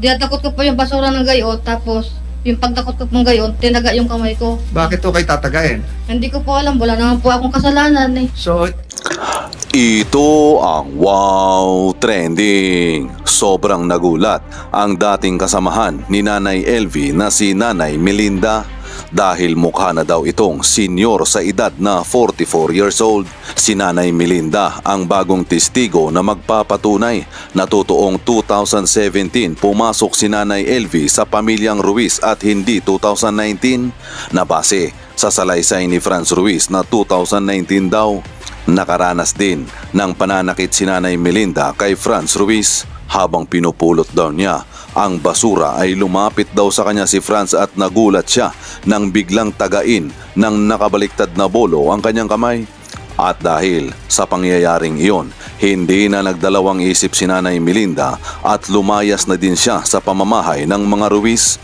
Dinatakot ko po yung basura ng gayon, tapos yung pagtakot ko pong gayon, tinaga yung kamay ko. Bakit to kay tatagayin? Hindi ko po alam, wala naman po akong kasalanan eh. So, Ito ang Wow Trending. Sobrang nagulat ang dating kasamahan ni Nanay Elvie na si Nanay Melinda dahil mukha na daw itong senyor sa edad na 44 years old. Si Nanay Melinda ang bagong testigo na magpapatunay na totoong 2017 pumasok si Nanay Elvie sa pamilyang Ruiz at hindi 2019 na base sa salaysay ni Franz Ruiz na 2019 daw. Nakaranas din ng pananakit si Nanay Melinda kay Franz Ruiz. Habang pinupulot daw niya ang basura ay lumapit daw sa kanya si Franz at nagulat siya nang biglang tagain ng nakabaliktad na bolo ang kanyang kamay. At dahil sa pangyayaring iyon, hindi na nagdalawang isip si Nanay Melinda at lumayas na din siya sa pamamahay ng mga Ruiz.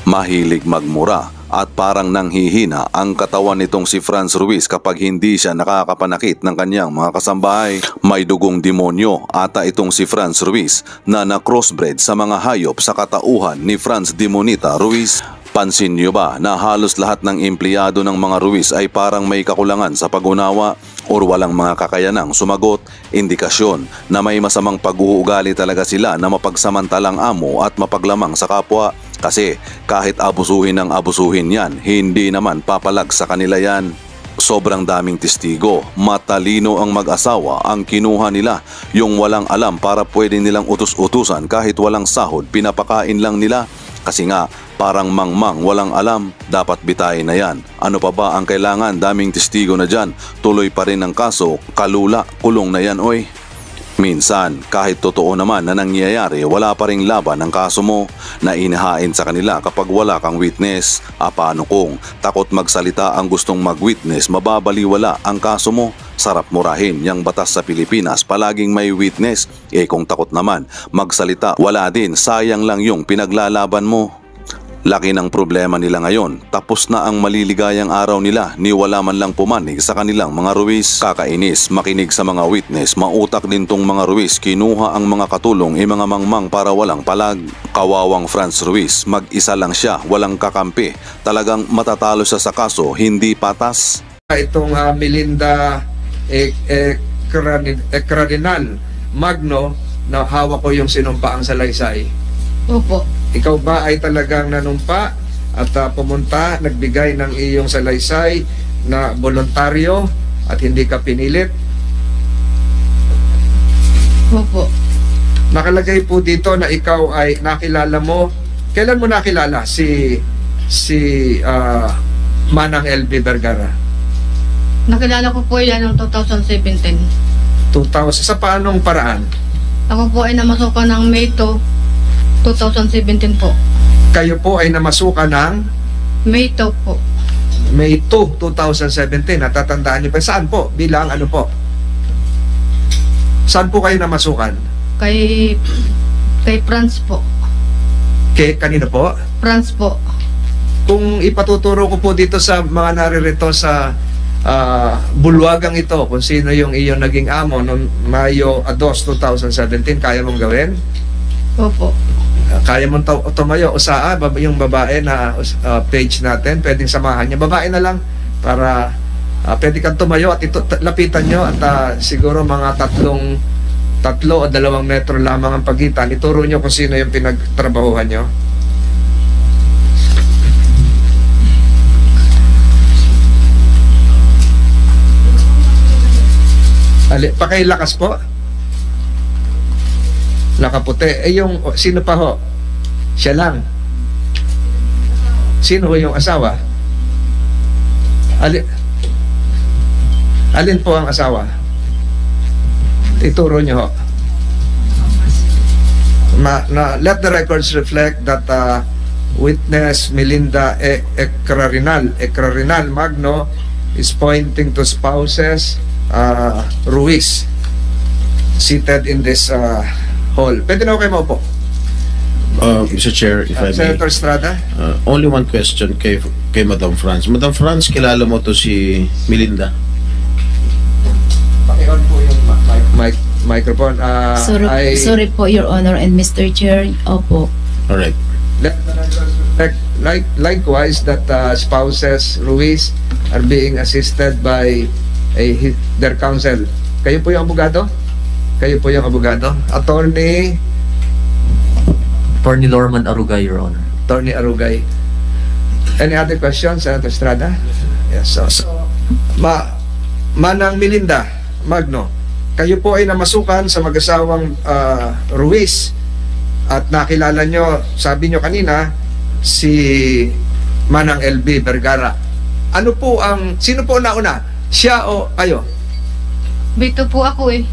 Mahilig magmura at parang nanghihina ang katawan nitong si Franz Ruiz kapag hindi siya nakakapanakit ng kanyang mga kasambahay. May dugong demonyo ata itong si Franz Ruiz na na-crossbred sa mga hayop sa katauhan ni Franz Demonita Ruiz. Pansin niyo ba na halos lahat ng empleyado ng mga Ruiz ay parang may kakulangan sa pag-unawa or walang mga kakayanang sumagot? Indikasyon na may masamang pag-uugali talaga sila na mapagsamantalang amo at mapaglamang sa kapwa. Kasi kahit abusuhin ng abusuhin yan, hindi naman papalag sa kanila yan. Sobrang daming testigo, matalino ang mag-asawa ang kinuha nila, yung walang alam para pwede nilang utus-utusan kahit walang sahod, pinapakain lang nila. Kasi nga, parang mangmang walang alam, dapat bitayin na yan. Ano pa ba ang kailangan? Daming testigo na dyan, tuloy pa rin ang kaso, kalula, kulong na yan oy. Minsan, kahit totoo naman na nangyayari, wala pa ring laban ang kaso mo na inihain sa kanila kapag wala kang witness. Paano kung takot magsalita ang gustong mag-witness, mababaliwala ang kaso mo? Sarap murahin yang batas sa Pilipinas, palaging may witness. Kung takot naman magsalita, wala din, sayang lang yung pinaglalaban mo. Laki ng problema nila ngayon, tapos na ang maliligayang araw nila ni wala man lang pumanig sa kanilang mga Ruiz. Kakainis makinig sa mga witness, mautak din tong mga Ruiz, kinuha ang mga katulong mga mangmang para walang palag. Kawawang Franz Ruiz, mag-isa lang siya, walang kakampi, talagang matatalo siya sa kaso, hindi patas. itong Melinda Cardinal Magno na hawak ko yung sinumpaang salaysay. Opo. Ikaw ba ay talagang nanumpa at pumunta, nagbigay ng iyong salaysay na voluntaryo at hindi ka pinilit? Opo. Nakalagay po dito na ikaw ay nakilala mo. Kailan mo nakilala si Manang LB Vergara? Nakilala ko po yan noong 2017. 2000. Sa paanong paraan? Ako po ay namasukan ng May 2, 2017 po. Kayo po ay namasukan ng May 2 po. May 2, 2017. Natatandaan niyo pa? Saan po? Bilang ano po? Saan po kayo namasukan? Kay Franz po. Kanino po? Franz po. Kung ipatuturo ko po dito sa mga naririto sa bulwagang ito, kung sino yung iyong naging amo noong Mayo 2, 2017, kaya mong gawin? Opo. Kaya mong tumayo o saa, yung babae na page natin, pwedeng samahan niya. Babae na lang para pwede kang tumayo at lapitan nyo at siguro mga 3 o 2 metro lamang ang pagitan. Ituro nyo kung sino yung pinagtrabahuhan nyo. Pakailakas po. Nakaputi. Yung sino pa ho? Siya lang. Sino ho yung asawa? Alin po ang asawa? Ituro nyo ho. Let the records reflect that witness Melinda Cardinal Magno is pointing to spouses Ruiz seated in this hall. Pwede na kayo maupo. Mr. Chair, if I may. Senator Estrada? Only one question kay Madam Franz. Madam Franz, kilala mo to si Melinda? Paki-on po yung microphone. Sorry po, Your Honor and Mr. Chair. Opo. Correct. Likewise, that spouses Ruiz are being assisted by their counsel. Kayo po yung abogado? Kayo po yung abogado? Attorney Lorman Arugay, Your Honor. Attorney Arugay. Any other questions, Senator Estrada? Yes. So Manang Melinda Magno, kayo po ay namasukan sa mag-asawang Ruiz at nakilala nyo, sabi nyo kanina, si Manang LB Vergara. Sino po nauna? Siya o kayo? Bito po ako eh.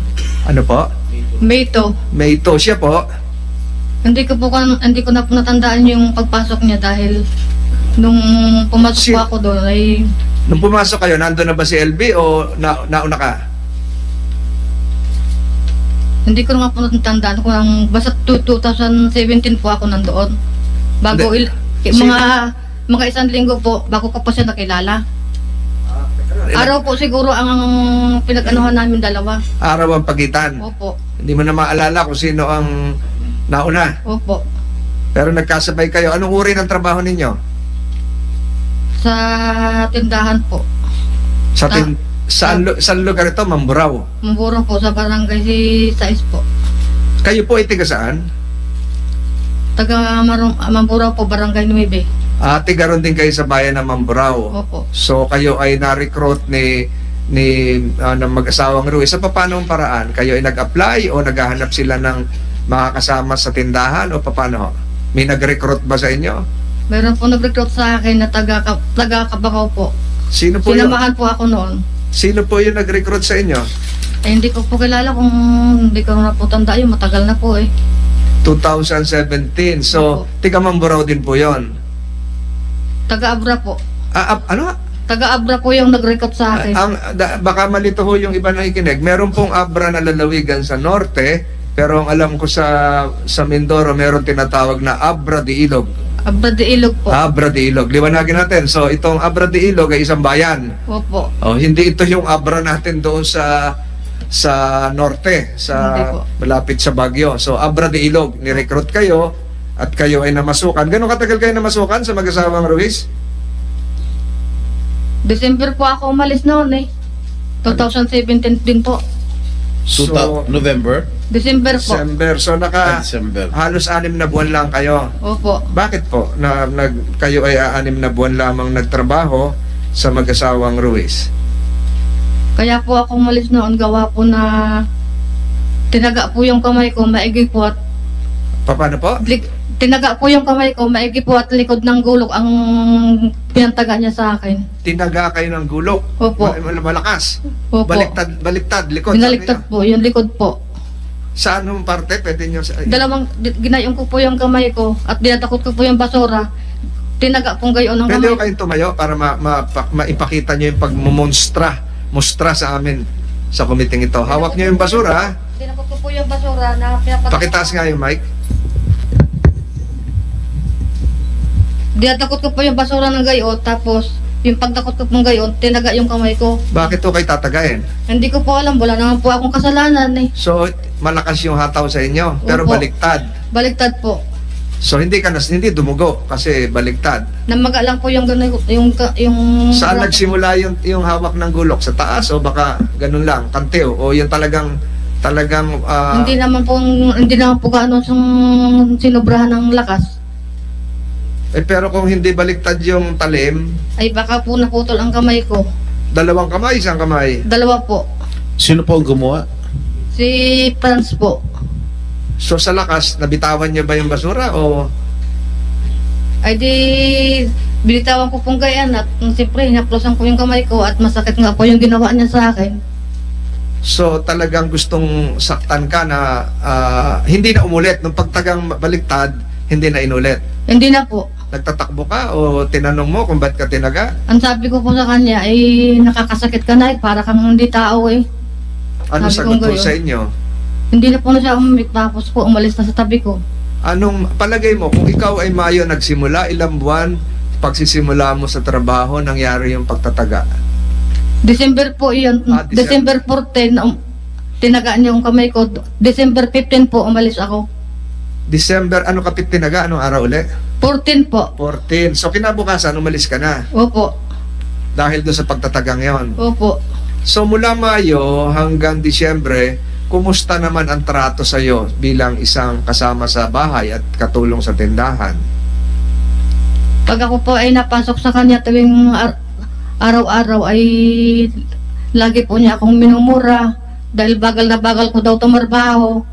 Ano po? Bito. Mayto, siya po. Hindi ko na po natandaan yung pagpasok niya dahil nung pumasok po ako doon ay Nung pumasok kayo, nandun na ba si LB o nauna ka? hindi ko na po natandaan kung basta 2017 po ako nandoon. Bago mga isang linggo po bago ko po siya nakilala. Araw po siguro ang pinag-anuhan namin dalawa. Araw ang pagitan. Opo. Hindi mo na maalala kung sino ang nauna. Opo. Pero nagkasabay kayo. Anong uri ng trabaho ninyo? Sa tindahan po. Saan lugar ito? Mamburao. Mamburao po sa barangay si Sais po. Kayo po ay tiga saan? Taga Mamburao po, barangay 9. Tiga ron din kayo sa bayan ng Mamburao. Opo. So kayo ay na-recruit ng mag-asawang Ruiz. Sa paanong paraan? Kayo ay nag-apply o naghahanap sila ng makakasama sa tindahan o paano? May nag-recruit ba sa inyo? Meron po nag-recruit sa akin na taga Kabakaw po. Sino po Sinamahan po ako noon. Sino po yung nag-recruit sa inyo? Ay, hindi ko po kilala kung hindi ko na po tanda yun. Matagal na po eh. 2017. So, Opo. tiga Mamburao din po yon. Taga-Abra po. Ano? Taga-Abra po yung nag-recruit sa akin. Baka malito ho yung iba nakikinig. Meron pong Abra na lalawigan sa norte, pero ang alam ko sa Mindoro, meron tinatawag na Abra de Ilog. Abra de Ilog po. Abra de Ilog. Liwanagin natin. So, itong Abra de Ilog ay isang bayan. Opo. Hindi ito yung Abra natin doon sa norte, Hindi po. malapit sa Baguio. So, Abra de Ilog, ni-recruit kayo at kayo ay namasukan. Gano'ng katagal kayo namasukan sa mag-asawang Ruiz? December po ako umalis noon eh. 2017 din po. November? December po. December. So, December. halos 6 na buwan lang kayo. Opo. Bakit po kayo ay 6 na buwan lamang nagtrabaho sa mag-asawang Ruiz? Kaya po ako umalis noon, gawa po na tinaga po yung kamay ko, maigi po at Paano po? tinaga po yung kamay ko, maigi po at likod ng gulok ang pinantaga niya sa akin. Tinaga kayo ng gulok. Opo. Malakas. Opo. Baliktad, likod. Binaliktad po, yung likod po. Sa anong parte pwede nyo? Ginayong ko po yung kamay ko at dinatakot ko po yung basura. Tinaga pong gayon ng Pwede kamay. ko kayong tumayo para maipakita nyo yung mustra sa amin sa kumiting ito. Hawak nyo yung basura. Tinakot ko po yung basura na pinapakita. Pakitaas nga yung mic. Dinatakot ko po yung basura ng gayon, tapos yung pagtakot ko pong gayon, tinaga yung kamay ko. Bakit to kayo tatagayin? Hindi ko po alam, wala naman po akong kasalanan eh. So, malakas yung hataw sa inyo, pero Opo. baliktad. Baliktad po. So, hindi dumugo kasi baliktad. Namaga lang po yung yung Saan nagsimula yung hawak ng gulok? Sa taas o baka ganun lang, kantiw? O yung talagang hindi naman po gaano sinubrahan ng lakas. pero kung hindi baliktad yung talim, Ay baka po naputol ang kamay ko. dalawang kamay, isang kamay. Dalawa po. Sino po ang gumawa? Si Franz po. So sa lakas, nabitawan niyo ba yung basura o Ay di binitawan ko pong gayan at siyempre hinaplosan ko yung kamay ko at masakit nga po yung ginawa niya sa akin. so talagang gustong saktan ka na hindi na umulit nung pagtagang baliktad, hindi na inulit? Hindi na po. Nagtatakbo ka o tinanong mo kung ba't ka tinaga? Ang sabi ko po sa kanya ay nakakasakit ka na para kang hindi tao eh. Ano Sabi sagot kong mo gayon. sa inyo? Hindi na po na siya umimik tapos po umalis na sa tabi ko. Anong palagay mo kung ikaw ay Mayo nagsimula, ilang buwan pagsisimula mo sa trabaho nangyari yung pagtataga? December po iyon. December. December 14 tinagaan niya yung kamay ko. December 15 po umalis ako. December, ano kapit tinaga? Anong araw ulit? 14 po. 14. So kinabukasan, umalis ka na Opo. dahil doon sa pagtatagang yon. Opo. So mula Mayo hanggang Disyembre, kumusta naman ang trato sa iyo bilang isang kasama sa bahay at katulong sa tindahan? Pag ako po ay napasok sa kanya tuwing araw-araw ay lagi po niya akong minumura dahil bagal na bagal ko daw tumarbaho.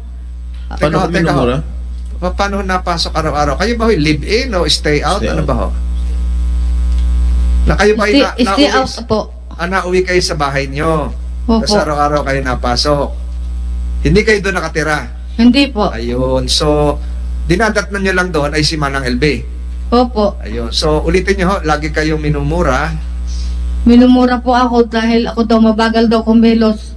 Paano ko minumura? Paano napasok araw-araw? Kayo ba live-in o stay out? Stay Ano out. ba ho? Na kayo ba Stay out po. nauwi kayo sa bahay nyo? Opo. Tapos araw-araw kayo napasok? Hindi kayo doon nakatira? Hindi po. Ayun. So, dinadatnan nyo lang doon ay si Manang LB. Opo. Ayun. So, ulitin nyo ho, lagi kayong minumura. Minumura po ako dahil ako daw mabagal daw kumilos.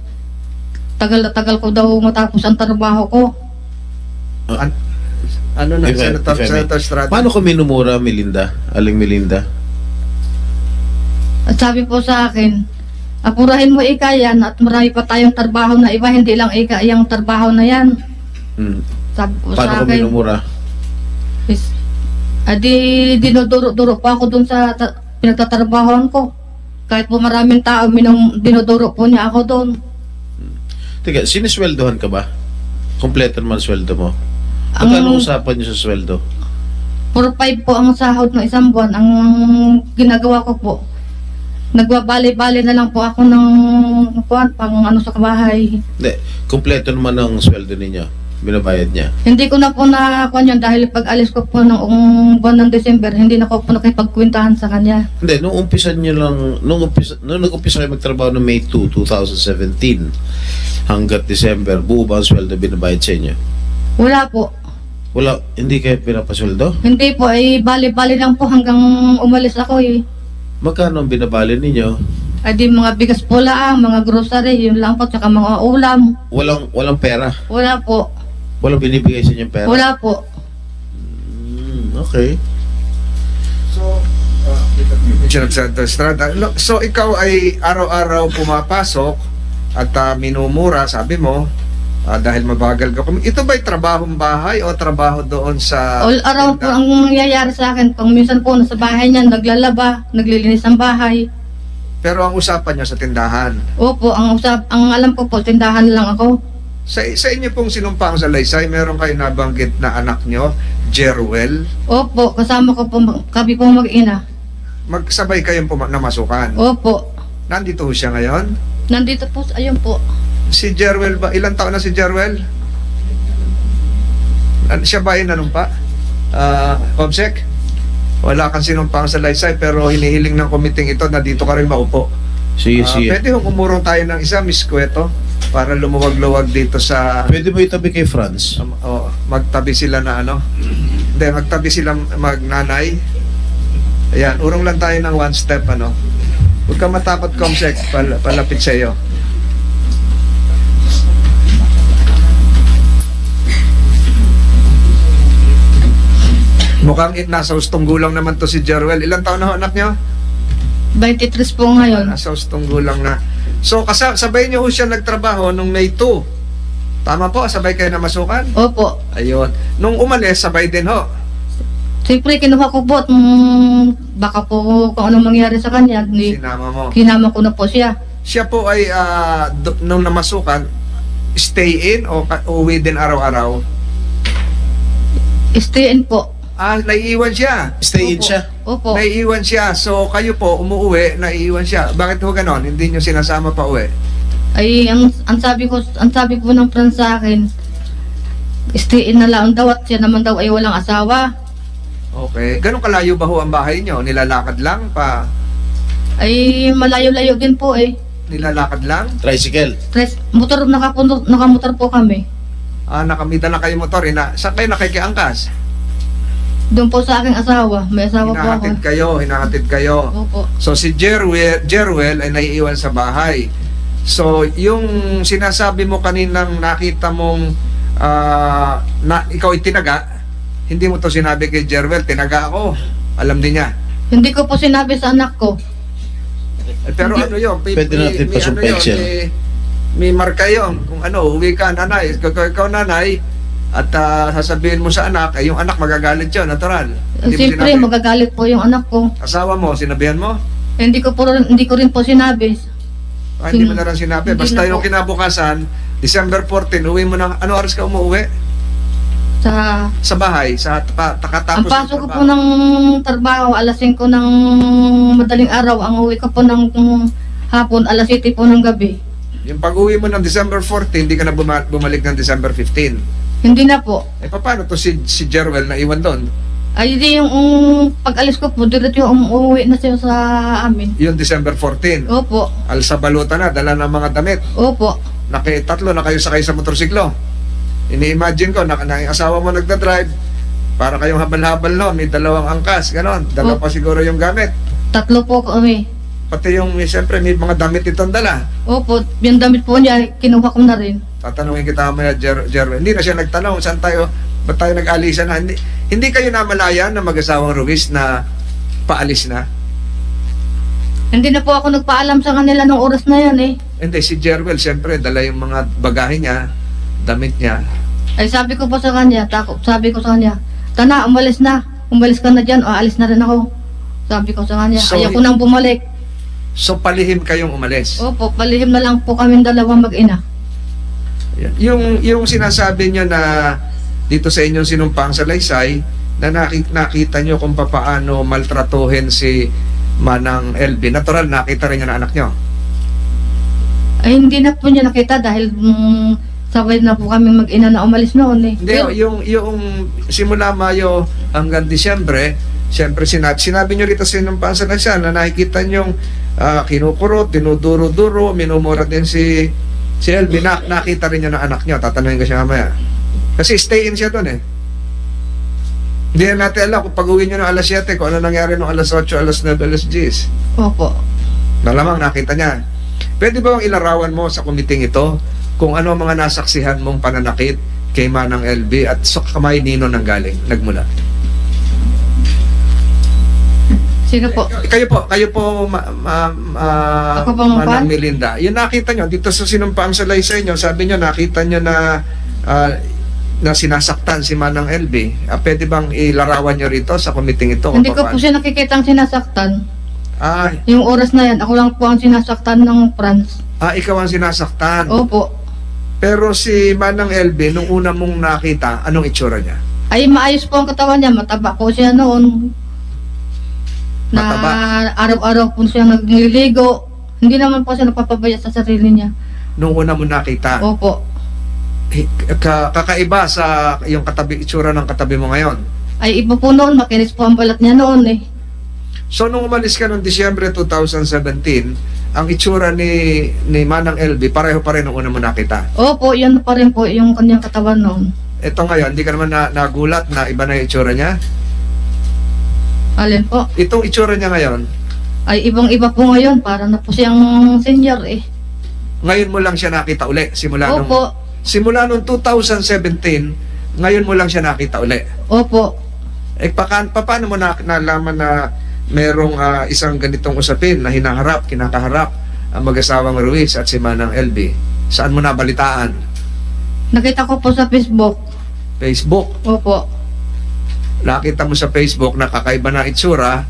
Tagal na tagal ko daw matapos ang trabaho ko. Ano na, If I- Senator, if I may. Senator Estrada? Paano ko minumura, Melinda? Aling Melinda? At sabi po sa akin, apurahin mo ika yan at marami pa tayong trabaho na iba, hindi lang ika yung trabaho na yan. Hmm. Sabi po Paano sa ko akin, minumura? adi dinuduro-duro pa ako dun sa pinagtatrabahoan ko. Kahit po maraming tao, dinuduro po niya ako doon. Teka, sinisweldohan ka ba? Kompleto naman sweldo mo. Ang- Magkano usapan niyo sa sweldo? 4-5 po ang sahod ng isang buwan. Ang ginagawa ko po, nagbabali-bali na lang po ako ng pang ano sa bahay. Hindi, kompleto naman ang sweldo ninyo. Binabayad niya. Hindi ko na po nakakuha yun dahil pag alis ko po ng buwan ng December, hindi na ko po nakipagkwentahan sa kanya. Hindi, nung umpisa niyo lang, nung nag-umpisa kayo magtrabaho noong May 2, 2017 hanggat December, buo ba ang sweldo binabayad sa inyo? Wala po. Wala, hindi kayo pinapasweldo? Hindi po, ay bali-bali lang po hanggang umalis ako eh. Magkano ang binabali ninyo? Ay di mga bigas po lang, mga grocery, yun lang po, tsaka mga ulam. Walang pera? Wala po. Walang binibigay sa inyong pera? Wala po. Okay. So, Senator Estrada, so ikaw ay araw-araw pumapasok at minumura, sabi mo, dahil mabagal ka. Ito ba'y trabahong bahay o trabaho doon sa... All around po ang nangyayari sa akin. Pag minsan po nasa bahay niya, naglalaba, naglilinis ng bahay. Pero ang usapan niyo sa tindahan. Opo, ang alam ko po, tindahan lang ako. Sa inyo pong sinumpang sa Laysay, meron kayo nabanggit na anak nyo, Jerwel. Opo, kasama ko po, kami po mag-ina. Magsabay kayong namasukan. Opo. Nandito ho siya ngayon. Nandito po, ayun po. Si Jerwel ba? Ilang taon na si Jerwel? Siya ba ay nanumpa? Comsec? Wala kang sinumpang sa Laysay pero hinihiling ng komiting ito na dito ka rin maupo. Sige, sige. Pwede kong umurong tayo ng isa, Miss Cueto, para lumuwag-luwag dito sa... Pwede mo itabi kay Franz? Magtabi sila na ano. Hindi, magtabi sila magnanay. Ayan, urong lang tayo ng one step, ano. Huwag ka matakot, Comsec, palapit sa iyo. Mukhang nasa ustong gulang naman to si Jerwel. Ilang taon na ho, anak nyo? 23 po ngayon. Nasa ustong gulang na. So, sabay niyo ho siya nagtrabaho nung May 2. Tama po, sabay kayo na masukan? Opo. Ayun. Nung umalis, sabay din ho. Siyempre, kinuha ko po at baka po kung anong mangyari sa kanya. Sinama mo. Kinama ko na po siya. Siya po ay, nung namasukan, stay in o uwi din araw-araw? Stay in po. Naiiwan siya. Stay in Opo. siya? Opo. Naiiwan siya. So, kayo po, umuwi, naiiwan siya. Bakit ho ganon? Hindi nyo sinasama pa uwi? Ay, ang sabi po ng friend sa akin, stay in na lang daw at siya naman daw ay walang asawa. Okay. Ganun kalayo ba ho ang bahay nyo? Nilalakad lang pa? Ay, malayo-layo din po eh. Nilalakad lang? Tricycle? Nakamotor po kami. Nakamita na kayo motor. Saan kayo nakikiangkas? Doon po sa aking asawa. May asawa po ako. Hinahatid kayo. Opo. So si Jerwel ay naiiwan sa bahay. So yung sinasabi mo kaninang nakita mong na ikaw ay tinaga, hindi mo to sinabi kay Jerwel, tinaga ako. Alam din niya. Hindi ko po sinabi sa anak ko. Pero ano yun? Pwede natin pasumpeng siya. May marka yun. Kung ano, uwi ka, nanay. Ikaw nanay, at sasabihin mo sa anak, yung anak magagalit yun, natural. Hindi mo Siyempre, sinabi. magagalit po yung anak ko. Asawa mo, sinabihan mo? Hindi ko rin po sinabi. Hindi mo na rin sinabi. Hindi Basta na yung po. kinabukasan, December 14, uwi mo na, ano oras ka umuwi? Sa bahay, Ang takatapos pasok ko po ng trabaho, alas 5 ng madaling araw. Ang uwi ko po ng hapon, alas 7 po ng gabi. Yung pag-uwi mo ng December 14, hindi ka na bumalik ng December 15. Hindi na po. Paano to si Jerwel na iwan doon? Ay, di yung pag-alis ko po, diretso yung umuwi na siya sa amin. Yung December 14. Opo. Alsa baluta na, dala ng mga damit. Opo. Tatlo na kayo sakay sa motorsiklo. Ini-imagine ko, yung asawa mo nagdadrive, para kayong habal-habal, no? May dalawang angkas, ganon. Dala pa siguro yung gamit. 3 po kami. Pati siyempre, may mga damit itong dala. Opo, yung damit po niya, kinuha ko na rin. Tatanungin kita mamaya, Jerwin. Hindi na siya nagtanong, saan tayo, ba't tayo nag-alisan na? Hindi kayo namalayan na mag-asawang Ruiz na paalis na? Hindi na po ako nagpaalam sa kanila nung oras na yan eh. Hindi, si Jerwel, siyempre, dala yung mga bagahe niya, damit niya. Ay sabi ko po sa kanya, sabi ko sa kanya, Tana, umalis na. Umalis ka na dyan, o alis na rin ako. Sabi ko sa kanya, So, ayaw ko nang bumalik. So, palihim kayong umalis. Opo, palihim na lang po kami dalawang mag-ina. Yung sinasabi nyo na dito sa inyong sinumpang salaysay, na nakita nyo kung paano maltratuhin si Manang LB. Natural, nakita rin nyo na anak nyo. Ay hindi na po niya nakita dahil sabay na po kami mag-ina na umalis noon eh. Hindi, yung simula Mayo hanggang Disyembre, siyempre sinabi nyo rito sa sinumpang salaysay na nakikita nyo kinukurot, dinuduro-duro, minumura din si LB. Nakita rin nyo na anak nyo. Tatanungin ko siya mamaya. Kasi stay in siya doon eh. Hindi na natin alam kung pag-uwi nyo ng alas 7, kung ano nangyari ng alas 8, alas 9, alas 10. Opo. Malamang nakita niya. Pwede ba bang ilarawan mo sa kumiting ito kung ano ang mga nasaksihan mong pananakit kay Manang LB at sa kamay nino nagmula? Sino po? Kayo po, Ako po, Manang Pan? Melinda. Yung nakita nyo, dito sa sinumpang salaysay nyo, sabi nyo, nakita nyo na sinasaktan si Manang LB. Pwede bang ilarawan nyo rito sa kumiting ito? Hindi ko po siya nakikitang sinasaktan. Ah, Yung oras na yan, ako lang po ang sinasaktan ng Franz. ikaw ang sinasaktan. Opo. Pero si Manang LB, nung una mong nakita, anong itsura niya? Ay maayos po ang katawan niya, mataba po siya noon. Na Mataba? araw-araw po siya nagliligo. Hindi naman po siya nagpapabaya sa sarili niya. Nung una mo nakita? Opo. Kakaiba sa yung itsura ng katabi mo ngayon. Ay iba po noon, makinis po ang balat niya noon eh. So nung umalis ka noong Disyembre 2017, ang itsura ni Manang LB pareho pa rin nung una mo nakita. Opo, yan pa rin po yung kanyang katawan noon. Ito ngayon, hindi ka naman nagulat na iba na yung itsura niya? Alin po? Itong itsura niya ngayon, Ay ibang-iba po ngayon, para na po siyang senior eh. ngayon mo lang siya nakita uli. Simula nung 2017, ngayon mo lang siya nakita uli. Opo. Paano mo nalaman na merong isang ganitong usapin na kinakaharap ang mag-asawang Ruiz at si Manang LB? Saan mo nabalitaan? Nakita ko po sa Facebook. Facebook. Opo. Nakita mo sa Facebook na kakaiba na itsura,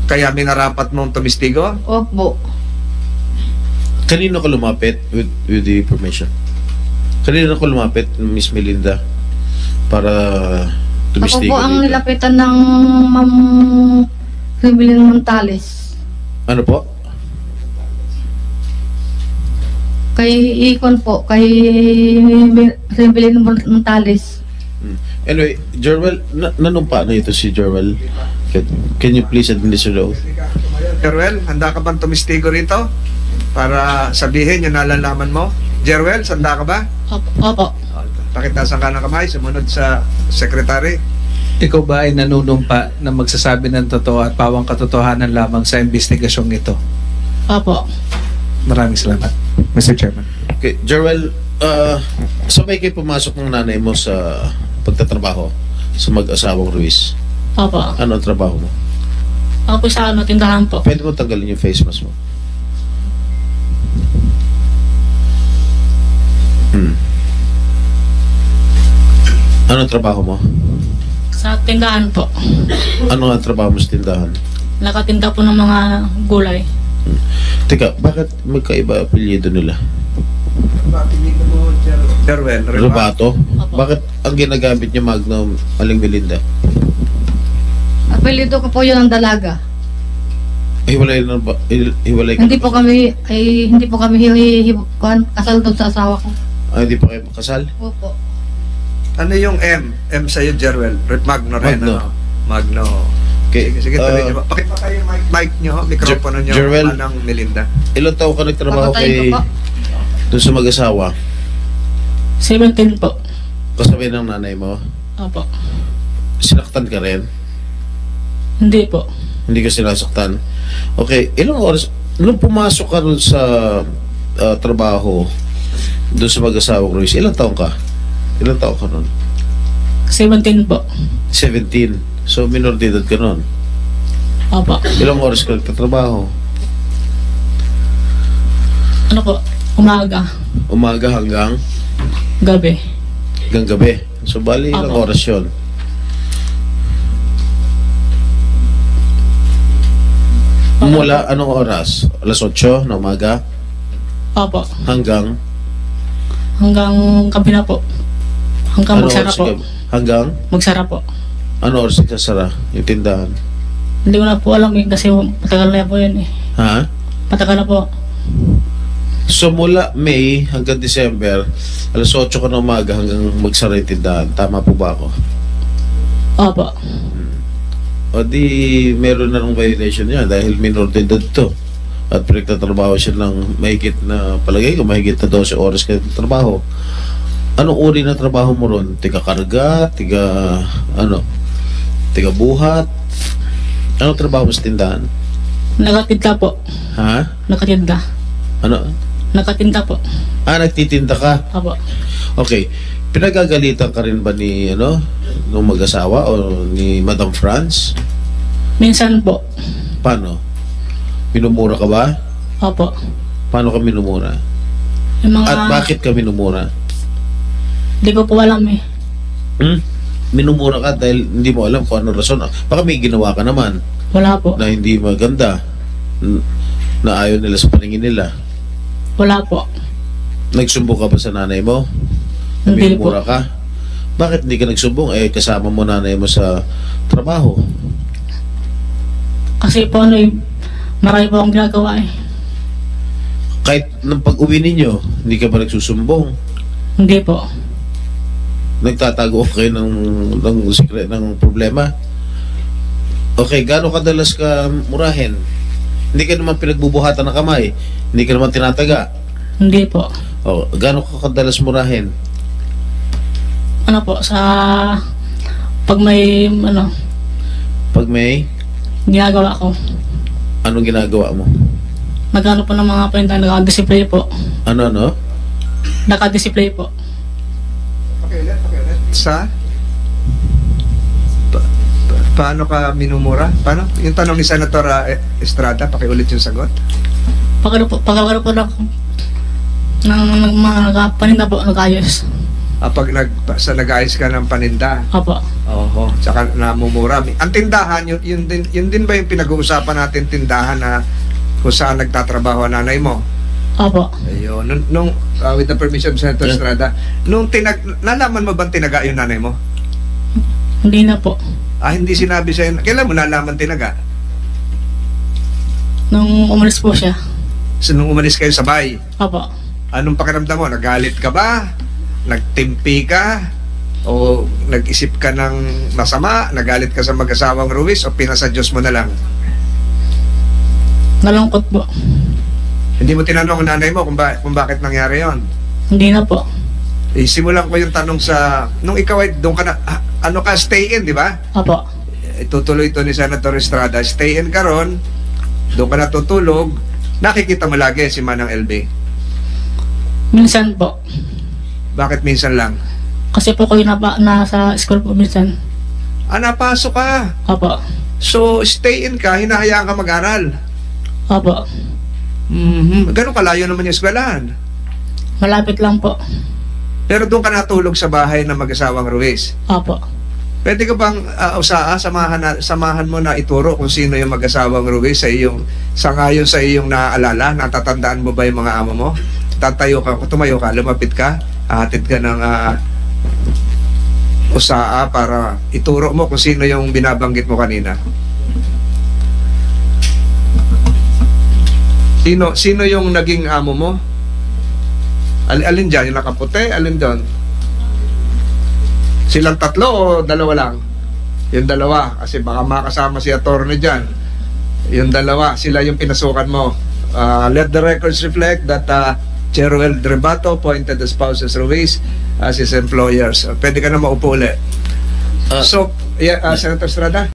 kaya minarapat mong tumistigo? Opo. Kanino ka lumapit with the permission? Kanino ka lumapit, Miss Melinda, para Ako tumistigo po ang dito? nilapitan ng Ma'am Rimilin Montales. Ano po? Kay Icon po, kay Rimilin Montales. Anyway, Jerwel, nanumpa na ito si Jerwel? Can you please administer the oath? Jerwel, handa ka bang tumistigo rito? Para sabihin yung nalalaman mo? Jerwel, handa ka ba? Opo. Pakitasan ka ng kamay, sumunod sa sekretary. Ikaw ba ay nanunumpa na magsasabi ng totoo at pawang katotohanan lamang sa investigasyong ito? Opo. Maraming salamat, Mr. Chairman. Okay, Jerwel, sabay kayo pumasok ng nanay mo sa pagtatrabaho sa mag-asawang Ruiz. Opo. Ano ang trabaho mo? Ako po sa tindahan po. Pwede mo tanggalin yung face mask mo. Anong trabaho mo? Sa tindahan po. Ano ang trabaho mo sa tindahan? Nakatinda po ng mga gulay. Teka, bakit magkaiba apelyido nila? Jerwel, Robato? Opo. Bakit ang ginagamit niya Magnum Aling Melinda? Apelido ko po yun ang dalaga. Hiwalay na ba? Hiwalay ka Hindi na po ba? hindi po kami kasal doon sa asawa ko. Hindi pa kayo kasal? Opo. Ano yung M? M sa'yo, Jerwel. Magno rin, Magno. ano? Magno. Okay. Sige, tuloy niyo. Pakita kayo yung mic nyo, mikropono nyo, Jerwel. Manang Melinda. Ilang taon ka nagtrabaho Papatayin kay ko po. doon sa mag-asawa? 17 po. Kasabay ng nanay mo? Opo. Sinaktan ka rin? Hindi po. Hindi ka sinasaktan? Okay, ilang oras? Nung pumasok ka doon sa trabaho doon sa mag-asawa ko, ilang taon ka? Ilang taon ka nun? 17 po. 17. So, minor de edad ka nun. Opo. Ilang oras ka nagtatrabaho? Ano po? Umaga. Umaga hanggang Gabi. gabi. So, bali ilang Opo. oras yun? Mula anong oras? Alas 8 na umaga Opo. hanggang Hanggang gabi na po. Hanggang anong magsara oras? po. Hanggang Magsara po. anong oras nagsasara yung tindahan? Hindi ko na po alam eh, kasi matagal na po yun eh. Ha? Matagal na po. So mula May hanggang December, alas 8 ka na umaga hanggang magsara yung tindahan. Tama po ba ako? Opo. O di meron na ng violation niya dahil minor de edad to. At pinagtatrabaho siya ng mahigit na, palagay ko, mahigit na 12 oras ka trabaho. Anong uri na trabaho mo ron? Tiga karga? Tiga buhat? Anong trabaho mo sa tindahan? Nakatinda po. Ha? Nakatinda. Ano? Nakatinda po. Nagtitinda ka? Opo. Okay. Pinagagalitan ka rin ba ni, nung mag-asawa o ni Madam France? Minsan po. Paano? Minumura ka ba? Opo. Paano ka minumura? Yung mga... At bakit ka minumura? Hindi ko po alam eh. Minumura ka dahil hindi mo alam kung ano rason. Baka may ginawa ka naman Wala po. na hindi maganda, na ayaw nila sa paningin nila. Wala po. Nagsumbong ka ba sa nanay mo? Na Hindi minumura ka? Bakit hindi ka nagsumbong? Kasama mo nanay mo sa trabaho. Kasi po ano eh, marami po akong ginagawa eh. Kahit nang pag-uwi ninyo, hindi ka ba nagsusumbong? Hindi po. Nagtatago kayo ng secret, ng problema? Okay, gaano kadalas ka murahin? Hindi ka naman pinagbubuhatan ng kamay. Hindi ka naman tinataga. Hindi po. Gaano ka kadalas murahin? Ano po, sa... Pag may, Pag may, ginagawa ko. anong ginagawa mo? Nagano po ng mga paninda, naka-display po. Ano? Naka-display po. Pakiulit. Sa? Paano ka minumura? Paano? Yung tanong ni Senator Estrada, pakiulit yung sagot. Pagkano po ng mga paninda po, nag-ayos. Pag nag-ayos ka ng paninda, Opo. oho, tsaka namumura. Ang tindahan, yun din ba yung pinag-uusapan natin, tindahan na kung saan nagtatrabaho ang nanay mo? Opo. Ayun. With the permission of Senator Estrada, nalaman mo bang tinaga yung nanay mo? Hindi na po. Hindi sinabi sa'yo. Kailan mo nalaman tinaga? Nung umalis po siya. So, nung umalis kayo sabay, Opo. anong pakiramdam mo? Nagalit ka ba? Nagtimpi ka? O nag-isip ka ng masama? Nagalit ka sa mag-asawang Ruiz? O pinasa Diyos mo na lang? Nalungkot po. Hindi mo tinanong ang nanay mo kung bakit nangyari yon? Hindi na po. Simulan ko yung tanong sa... Nung ikaw ay doon ka na... stay in, di ba? Opo. Tutuloy ito ni Senator Estrada. Stay in ka ron. Doon ka natutulog. Nakikita mo lagi si Manang LB. Minsan po. Bakit minsan lang? Kasi po ko nasa school po minsan. Napasok ka. Opo. So, stay in ka, hinahayaan ka mag-aral. Opo. Ganun kalayo naman yung eskwelahan. Malapit lang po. Pero doon ka natulog sa bahay ng mag-asawang Ruiz. Opo. Pwede ka bang samahan mo na ituro kung sino yung mag-asawang Ruiz sa ngayon sa iyong naaalala? Natatandaan mo ba yung mga amo mo? Tumayo ka, lumapit ka, hahatid ka ng usaa para ituro mo kung sino yung binabanggit mo kanina. Sino yung naging amo mo? Alin dyan? Yung nakaputi? Alin doon? Silang tatlo o dalawa lang? Yung dalawa. Kasi baka makasama si attorney dyan. Yung dalawa, sila yung pinasukan mo. Let the records reflect that Cheruel Drebato appointed the spouses Ruiz as his employers. Pwede ka na maupo ulit. Senator Estrada?